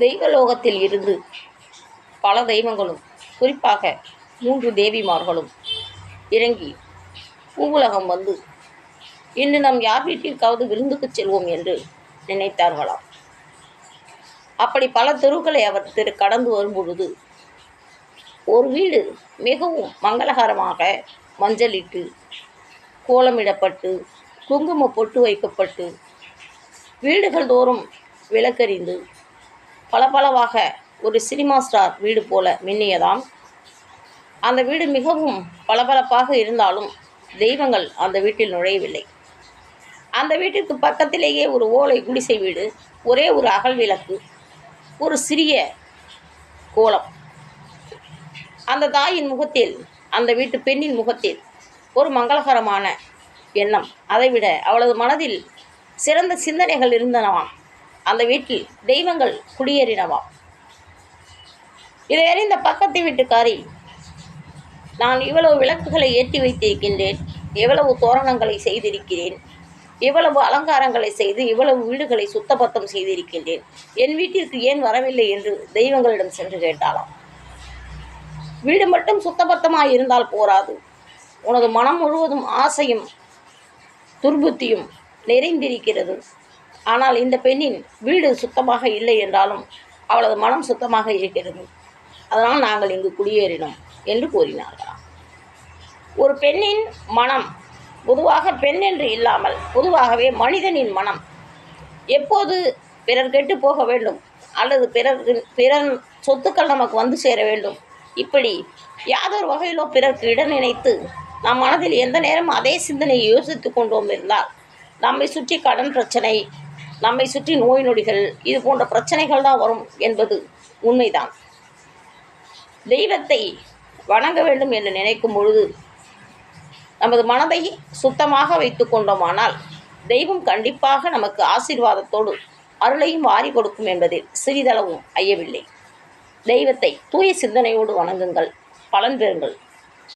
தெய்வலோகத்தில் இருந்து பல தெய்வங்களும், குறிப்பாக 3 தேவிமார்களும் இறங்கி பூவுலகம் வந்து இன்று நம் யார் வீட்டிற்காவது விருந்துக்கு செல்வோம் என்று நினைத்தார்களாம். அப்படி பல தெருக்களை அவர் கடந்து வரும்பொழுது ஒரு வீடு மிகவும் மங்களகரமாக மஞ்சளிட்டு கோலமிடப்பட்டு குங்கும பொட்டு வைக்கப்பட்டு வீடுகள் தோறும் விளக்கறிந்து பளபளவாக ஒரு சினிமா ஸ்டார் வீடு போல மின்னியதாம். அந்த வீடு மிகவும் பளபளப்பாக இருந்தாலும் தெய்வங்கள் அந்த வீட்டில் நுழையவில்லை. அந்த வீட்டிற்கு பக்கத்திலேயே ஒரு ஓலை குடிசை வீடு, ஒரே ஒரு அகல் விளக்கு, ஒரு சிறிய கோலம். அந்த தாயின் முகத்தில், அந்த வீட்டு பெண்ணின் முகத்தில் ஒரு மங்களகரமான எண்ணம். அதைவிட அவளது மனதில் சிறந்த சிந்தனைகள் இருந்தனவாம். அந்த வீட்டில் தெய்வங்கள் குடியேறினவாம். இதை அறிந்த பக்கத்து வீட்டுக்காரி, நான் இவ்வளவு விளக்குகளை ஏற்றி வைத்திருக்கின்றேன், எவ்வளவு தோரணங்களை செய்திருக்கிறேன், இவ்வளவு அலங்காரங்களை செய்து இவ்வளவு வீடுகளை சுத்தபத்தம் செய்திருக்கின்றேன், என் வீட்டிற்கு ஏன் வரவில்லை என்று தெய்வங்களிடம் சென்று கேட்டாளாம். வீடு மட்டும் சுத்தபத்தமாக இருந்தால் போராது, உனது மனம் முழுவதும் ஆசையும் துர்புத்தியும் நிறைந்திருக்கிறது. ஆனால் இந்த பெண்ணின் வீடு சுத்தமாக இல்லை என்றாலும் அவளது மனம் சுத்தமாக இருக்கிறது. அதனால் நாங்கள் இங்கு குடியேறினோம் என்று கூறினார்களாம். ஒரு பெண்ணின் மனம், பொதுவாக பெண் என்று இல்லாமல் பொதுவாகவே மனிதனின் மனம் எப்போது பிறர் கெட்டு போக வேண்டும் அல்லது பிறர் சொத்துக்கள் நமக்கு வந்து சேர வேண்டும், இப்படி யாதொரு வகையிலோ பிறருக்கு இடம் நினைத்து நம் மனதில் எந்த நேரம் அதே சிந்தனையை யோசித்து கொண்டோம் இருந்தால் நம்மை சுற்றி கடன் பிரச்சனை, நம்மை சுற்றி நோய் நொடிகள், இது போன்ற பிரச்சனைகள் தான் வரும் என்பது உண்மைதான். தெய்வத்தை வணங்க வேண்டும் என்று நினைக்கும் பொழுது நமது மனதை சுத்தமாக வைத்து கொண்டோமானால் தெய்வம் கண்டிப்பாக நமக்கு ஆசீர்வாதத்தோடு அருளையும் வாரி கொடுக்கும் என்பதில் சிறிதளவும் ஐயவில்லை. தெய்வத்தை தூய சிந்தனையோடு வணங்குங்கள், பலன் பெறுங்கள்.